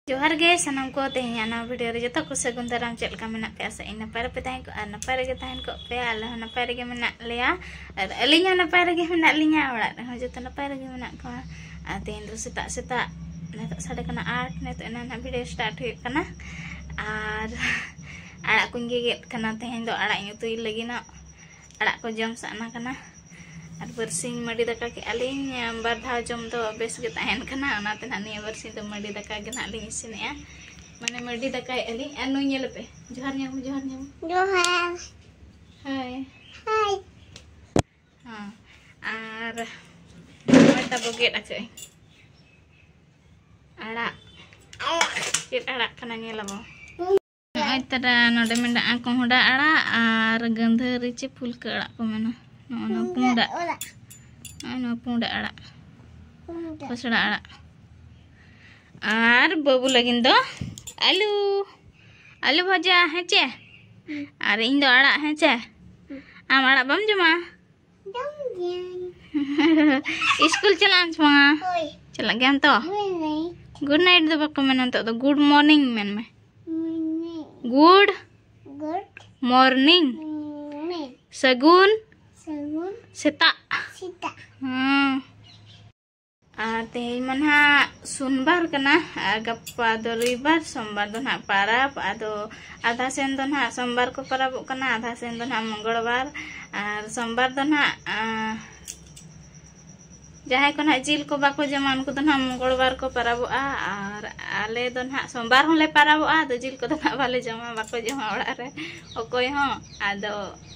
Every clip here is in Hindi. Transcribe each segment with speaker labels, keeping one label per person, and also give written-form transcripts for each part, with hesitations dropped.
Speaker 1: जोहार गे सनम को तेहना वीडियो रे जतो को सगुन दाराम चेल का मेना पे आसा इन नपाय पे ताहेन को आर नपाय रे ताहेन को पे आले हो नपाय रे मेना लेया आर अलिया नपाय रे मेना लिया ओड़ा रे हो जतो नपाय रे मेना को आ तेन दो सेता सेता नेतो साडे कना 8 नेतो एना ना वीडियो स्टार्ट हुई कना आर आड़ा को गेट कना तेहन दो आड़ा युतुई लगी ना आड़ा को जम साना कना और बरसिंग मडी दका के अलिंग बार धाव जम तो बेस गे ताहेन कना ओनाते ना निया बरसिंग तो मडी दका गे ना लिंग इसिनेया माने मडी दका अलिंग अनु नेल पे जोहार न्याम जोहार हाय हाय हां आर मटा बोगेट आके आड़ा केट आड़ा कना नेलाबो आई तरा नोडे मेंडा आको हुडा आड़ा आर गंधरी चे फूल के आड़ा को मेना no punda ano punda ada pasada ada ar babu lagin do alu bhaja hece ar ing do ada hece am ada bam juma school chalan chma chala gam to good night do bakko menan to good morning men me good morning sagun सेता तेज मना सोमवार कना गप्पा दो रविवार सोमवार दो ना पाराब आदो आधा सेन दो ना सोमवार को पाराब कना आधा सेन दो ना मंगलवार और सोमवार दो ना जहां को ना जिल को बाको जमा उनको दो ना मंगलवार को पाराब और आले दो ना सोमवार होले पाराब तो जिल को दो ना वाले जमा बाको जमा ओड़ा रे ओकोय हो आदो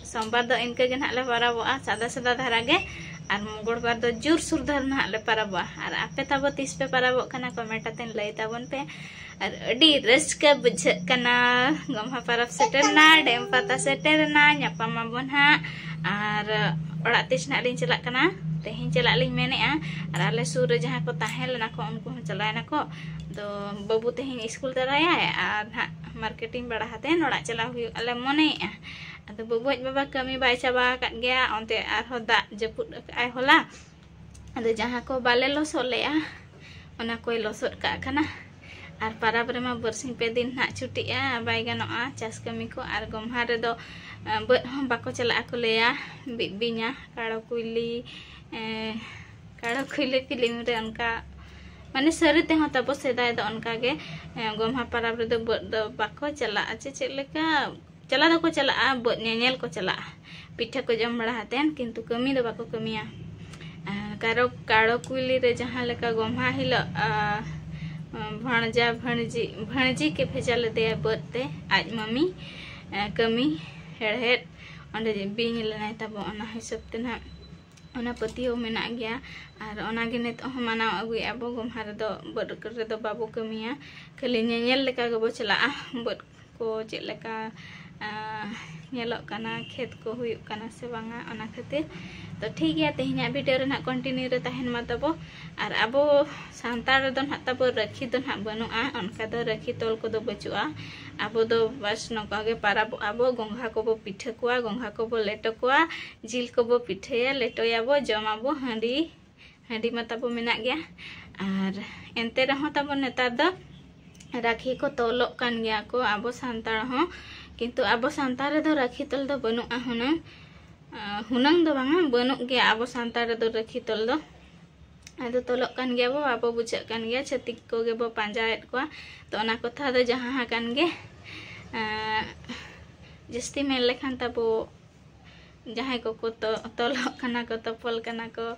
Speaker 1: सोमवार दो इनके गे ना ले पाराब सादा सादा धारा गे और मंगलवार दो जोर सुर धर ना ले पाराब और आपे ताबो तीस पे पाराब कना कमेंट आतेन लई ताबन पे और अडी रस्का बुझ कना गम्हा पाराब सेटर ना डेम पाता सेटर ना न्यापामा बन हा और ओड़ा तिस ना लिन चला कना तेहिन चला लिन मेनेआ और आले सुर रे जहां को ताहें लेना को उनको चलाय ना को तो बाबू तेहिन स्कूल तराया और हा मार्केटिंग बड़ा हाते नोड़ा चला हुई अले मनेआ अदो बाबू बाबा कमी बाय चाबा काट गया ओंते आरो दा जपुद आय होला अदो जहां को बाले लसो लेया ओना कोई लसोद का खाना और पाराब रे मा बरसिंग पे दिन ना छुटिया बाय गानोआ चास कमी को और गम्हा रे दो बद हम बाको चला को लेया बिबिया काड़ो कुइली फिल्म रे उनका माने सरी ते हो तब सेदाय दो उनका गे गम्हा पाराब रे दो बद दो बाको चला अच्छे चलेका चला दो को चला बद नेल को चला पिठा को जम बड़ा हातेन किंतु कमी दो बाको कमिया काड़ो कुइली रे जहां लेका गम्हा हिलो भणजा भणजी के भेजल दे बदते आज मम्मी कमी हेड़हेड ओंडे बिन लेना तब ओना हिसाब ते ना ओना पतियो मेना गया और ओना गे नेत हो माना अगुई आबो गम्हा रे दो बद करे दो बाबू कमिया खाली नेल लेका गबो चला बद को चेक लेका नेलो कना खेत को हुयु कना से बांगा ओना खातिर तो ठीक है तेहना वीडियो रे ना कंटिन्यू रे ताहेन मा तबो और आबो सांतार दो ना तबो रखी दो ना बनुआ उनका दो रखी तोल को दो बचुआ आबो दो बस नका गे पाराब आबो गंगा को बो पिठा कोआ गंगा को बो लेटो कोआ जिल को बो पिठेया लेटोयाबो जमाबो हांडी मा तबो मेना गया और एनते रहो तबो नेतार दो राखी को तोलो कान गया को आबो सांतार हो किंतु आबो सांतार रे दो राखी तोल दो बनुआ हुनंग दो बांगा बनु गया आबो सांतार दो राखी तोल दो आदो तोलक कान गया बो आबो बुझा कान गया छतिक को गे बो पांजाएत को तो ओना कथा दो जहां कान गे जस्ती मेल लेखान तबो जहां को तोलक कना को तपल कना को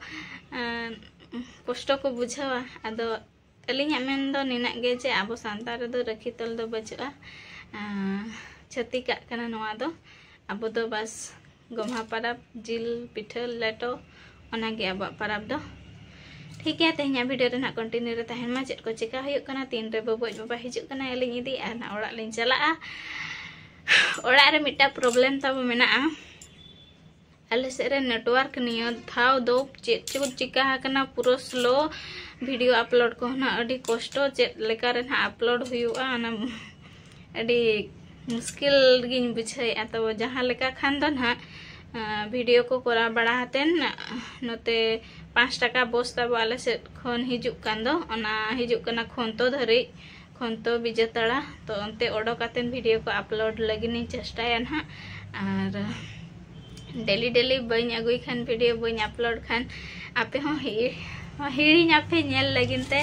Speaker 1: कष्ट को बुझावा आदो अलिया मेन दो निना गे जे आबो सांतार दो राखी तोल दो बचुआ छतिका कना नवा दो आबो दो बस गम्हा पाराब जिल पिठा लेटो ओना गे आबो पाराब दो ठीक है तेहना वीडियो रे ना कंटिन्यू रे ताहेन मा चेक को चिका हुयु कना तीन रे बाबू बाबा हिजु कना एलिंग इदी आ ना ओड़ा लिन चला ओड़ा रे मिटा प्रॉब्लम तब मेना आले से रे नेटवर्क नियो थाव दो चेक चिका कना पूरा स्लो वीडियो अपलोड को ना अडी कष्ट चेक लेका रे ना अपलोड हुयु ना अडी मुश्किल गिन बुझाई तब जहां लेका खान दो ना वीडियो को करा बड़ा हतेन नोते 5 टाका बस्ता वाले से खन हिजुक कान दो ओना हिजुक कना खन तो धरी खंतो विजेतड़ा तो अंते ओडोकातेन वीडियो को अपलोड लगिन चेष्टाया ना और डेली डेली बन अगुई खान वीडियो बन अपलोड खान आपे हो हिड़ी आपे नेल लगिनते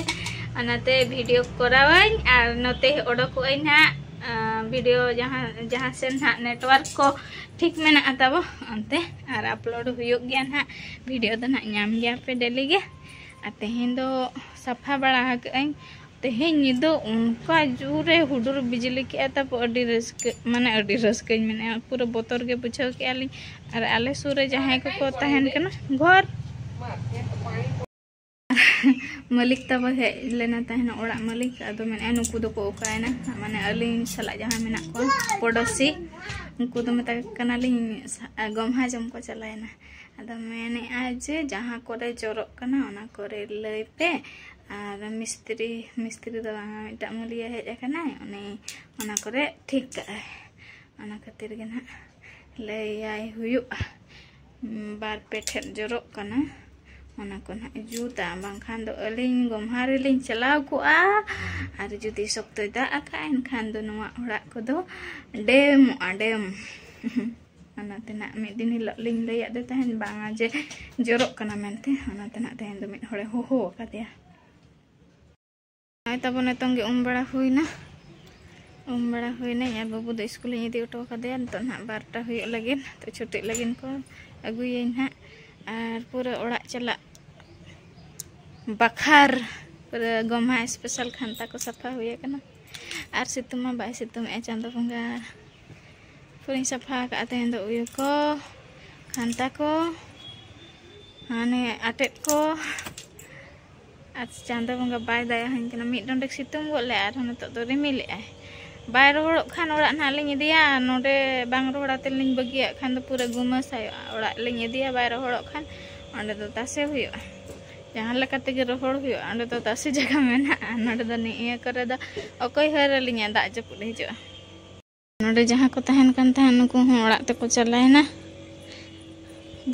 Speaker 1: अनाते वीडियो करावाई और नोते ओडोकोई ना वीडियो जहाँ से ना नेटवर्क को ठीक मेना तबो अंते और अपलोड हुयुग गया ना वीडियो तो ना नाम गया पे डेली गे तेहें दो सफा बड़ा हकई तेहें निदो उनका जोरे हुडुर बिजली के तब अडी रस्क माने अडी रस्क मैंने पूरा बोतर के बुझाव के आली और आले सूरे जहाँ को तहन कना घर मालिक तब हे लेना तहन ओड़ा मालिक अदो मैंने नुकु दो को ओकायना माने अलिन सला जहाँ मेना को पड़ोसी उनको तो मत कनालिन गमहा जम को चलायना अदो मैंने आज जहाँ करे जोरक कना ओना करे लई पे और मिस्त्री दो मिटा मुलिया हेज कना ओना करे ठीक काए ओना खातिर गे ना लई हुयुआ बार पे ठेन जोरक कना ओना को ना जूता बांखान दो अलिन गमहारे लिन चलाव को और जुदी सख्त दा आका एनखान दो नवा ओड़ा को दो डेम ओनाते ना मिद दिन हिलो लिन लैया दे तहन बांगा जे जोरक कना मेनते ओनाते ना तहन दो मिद होड़े हो कादिया आई तब नितोंगे उम बड़ा हुईना यार बाबू दो स्कूल इदी उठो कादिया तो ना 12टा हुई लगिन तो छुट्टी लगिन को अगुये ना और पूरा ओड़ा चला बखार पूरा गम्हा स्पेशल खानता को सफा हुए कना और सितुमा बाय सितुम ए चांदो बंगा पूरी सफा का तेन दो उयो को खानता को हाने आटेट को आज चांदो बंगा बाय दाया हन कना मिड डंडे सितुम गोले और नतो दो रिमिल आय बाय रोड़ खान ओड़ा ना लिंग इदिया नोडे बांग रोड़ा ते लिंग बगिया खान दो पूरा गुमस आय ओड़ा लिंग इदिया बाय रोड़ खान ओंडे दो तासे हुयो जहाँ लका तेगे रोड़ हुयो ओंडे दो तासे जगह मेना नोडे दो निया करे दा अकोय हर लिंग दा जपुड हिजो नोडे जहाँ को तहन कान तहन नुकु हो ओड़ा ते को चलायना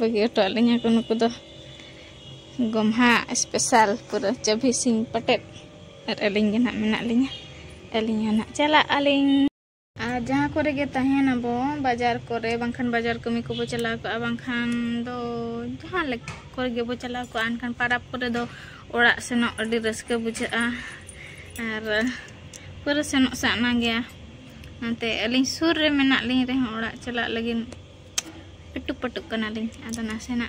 Speaker 1: बगी ओटो लिंग को नुकु दो गमहा स्पेशल पूरा चभी सिंग पटेट और अलिंग ना मेना लिंग अलिंग ना चला अलिंग जहाँ करे गे तहन अबो बाजार करे बांखान बाजार कमी को बो चला को बांखान दो जहाँ ले करे गे बो चला को आनखान पाराप करे दो ओड़ा सेनो अडी रस्के बुझा और पूरा सेनो साना गया नते अलिंग सुर रे मेना लिंग रे ओड़ा चला लगिन पिटुक पटुक कना लिंग आदो नासेना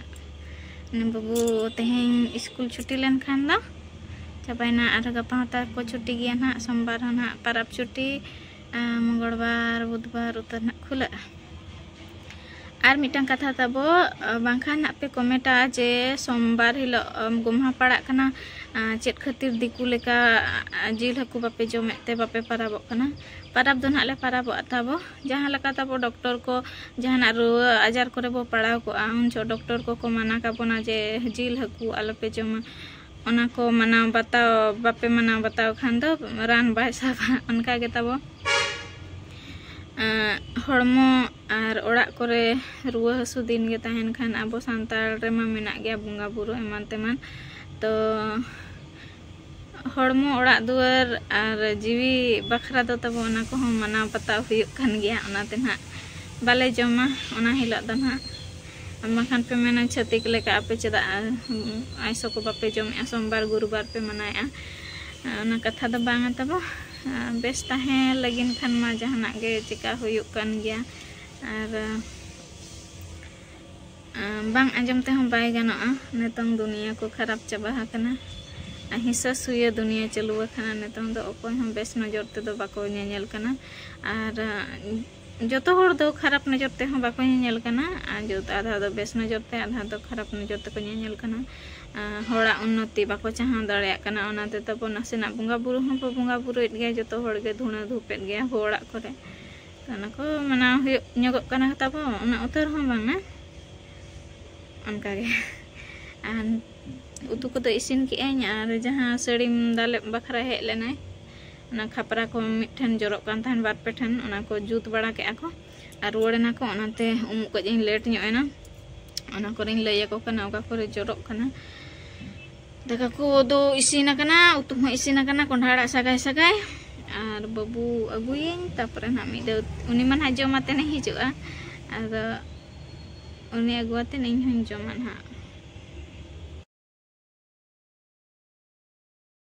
Speaker 1: बाबू तेहें स्कूल छुट्टी लेन खान दो चाबायना और गपा हता को छुट्टी गया ना सोमवार ना पाराप छुट्टी मंगलवार बुधवार उतर ना खुला और मिटन कथा तबो बांखान पे कमेटा जे सोमवार हिलो गुम्हा पड़ा कना चेत खातिर दिकु लेका जिल हकु बापे जमेते बापे पाराबो कना पाराब दो नाले पाराबो ताबो जहाँ लका ताबो डॉक्टर को जहाँ रुआ आजार करे बो पड़ाव को उन जो डॉक्टर को मना काबोना जे जिल हकु आलोपे जमा ओना को मना बताओ बापे मना बताओ खान दो रान बाय साबा उनका गे ताबो हड़मो और ओड़ा करे रुआ हसु दिन गे तहन खान आबो सांताल रेमा मेना गया बुंगा बुरु एमान तेमान तो हड़मो ओड़ा दुआर और जीवी बखरा दो तब ओना को हम मना बताओ हुयुग खान गया ओनाते ना बाले जमा ओना हिलो द ना बाखान पे मेना छतिक लेका आपे चदा आइसो को बापे जमे सोमवार गुरुवार पे मनाया ओना कथा द बांगा तब बेस ताहे लगिन खान मा जहाना गे चिका हुयुग कान गया और बांग आजम ते हम बाय गानोआ नेतंग दुनिया को खराब चाबा हकना हिस्सा सुया दुनिया चलुआ खाना नेतंग दो अकोय हम बेस नजर ते दो बाको नेल काना और जतो होड़ दो खराब नजर ते हम बाको नेल काना जो आधा दो बेस नजर ते आधा दो खराब नजर ते को नेल काना होड़ा उन्नति बाको चाहा दड़िया काना ओनाते तब नासेना बुंगा बुरु हम बुंगा बुरु गया जतो होड़ गे धुना धुपेट गया होड़ा करे तना को मना हुयुग काना तब ओना उतर हम बांगा उनका गे उतु को इसिन के और जहाँ सड़ीम दाले बखरा हेज लेना ना खापरा को मिठन जोरक कान तहन बार पे ठन ओना को जूत बड़ा के को और रुआड़ना को ओनाते उम को इन लेट ᱧᱚᱜ एना ओना कोरिन लैया को कना ओका कोरे जोरक कना दाका को दो इसिन कना उतु हो इसिन कना कोंढाड़ा सगाय सगाय और बाबू अगुयें तापर ना मिद उनी मन हा जमाते नहीं हिजुआ आदो उनी अगुआते नहीं हन जमा ना